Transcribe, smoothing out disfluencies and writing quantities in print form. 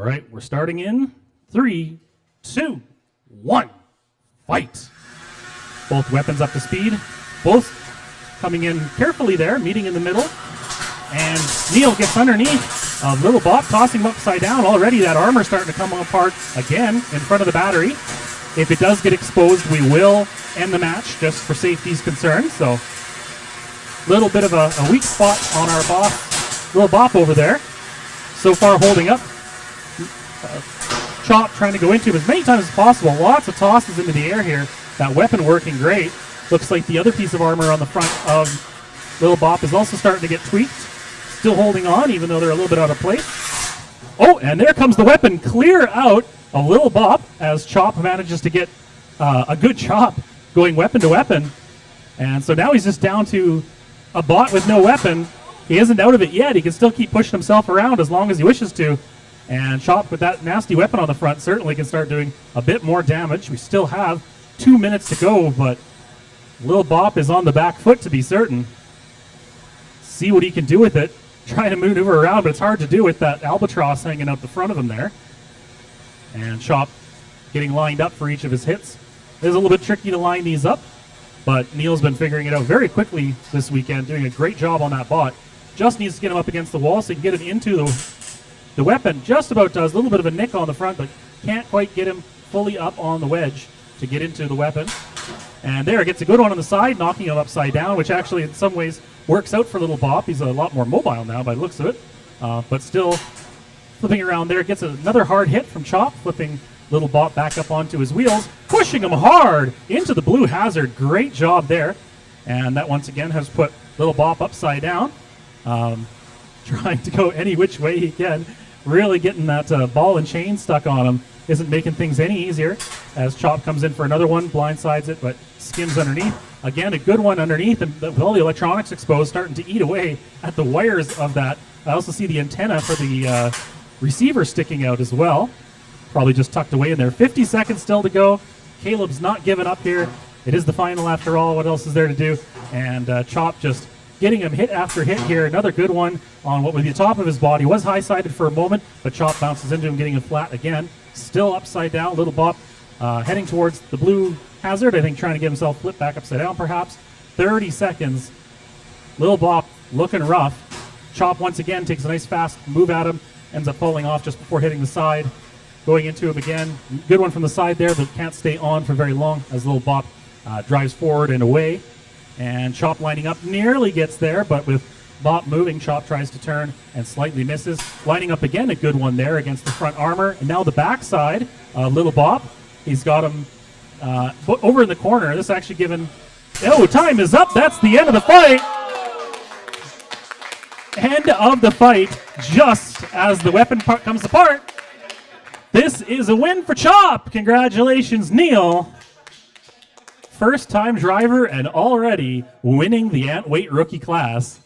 right, we're starting in 3, 2, 1, fight. Both weapons up to speed, both coming in carefully there, meeting in the middle. And Neil gets underneath of Lil Bop, tossing him upside down. Already that armor starting to come apart again in front of the battery. If it does get exposed, we will end the match just for safety's concerned. So a little bit of a weak spot on our boss, Lil Bop over there. So far holding up. Chop trying to go into it as many times as possible. Lots of tosses into the air here. That weapon working great. Looks like the other piece of armor on the front of Lil Bop is also starting to get tweaked. Still holding on, even though they're a little bit out of place. Oh, and there comes the weapon clear out of Lil Bop as Chop manages to get a good chop going weapon to weapon. And so now he's just down to a bot with no weapon. He isn't out of it yet. He can still keep pushing himself around as long as he wishes to. And Chop with that nasty weapon on the front certainly can start doing a bit more damage. We still have 2 minutes to go, but Lil Bop is on the back foot to be certain. See what he can do with it. Trying to maneuver around, but it's hard to do with that albatross hanging out the front of him there. And Chop getting lined up for each of his hits. It is a little bit tricky to line these up, but Neil's been figuring it out very quickly this weekend, doing a great job on that bot. Just needs to get him up against the wall so he can get him into the weapon. Just about does. A little bit of a nick on the front, but can't quite get him fully up on the wedge to get into the weapon. And there, gets a good one on the side, knocking him upside down, which actually in some ways works out for Lil Bop. He's a lot more mobile now by the looks of it, but still flipping around there. Gets another hard hit from Chop, flipping Lil Bop back up onto his wheels, pushing him hard into the blue hazard. Great job there. And that once again has put Lil Bop upside down, trying to go any which way he can. Really getting that ball and chain stuck on him isn't making things any easier as Chop comes in for another one, blindsides it, but skims underneath. Again, a good one underneath, and with all the electronics exposed, starting to eat away at the wires of that. I also see the antenna for the receiver sticking out as well. Probably just tucked away in there. 50 seconds still to go. Caleb's not giving up here. It is the final after all. What else is there to do? And Chop just getting him hit after hit here. Another good one on what was the top of his body. Was high-sided for a moment, but Chop bounces into him, getting him flat again. Still upside down. Lil Bop heading towards the blue hazard. I think trying to get himself flipped back upside down perhaps. 30 seconds. Lil Bop looking rough. Chop once again takes a nice fast move at him. Ends up falling off just before hitting the side. Going into him again. Good one from the side there, but can't stay on for very long as Lil Bop drives forward and away. And Chop lining up nearly gets there, but with Bop moving, Chop tries to turn and slightly misses. Lining up again, a good one there against the front armor. And now the backside, Lil Bop. He's got him over in the corner. This actually given... Oh, time is up. That's the end of the fight. End of the fight, just as the weapon part comes apart. This is a win for Chop. Congratulations, Neil. First-time driver and already winning the Antweight rookie class.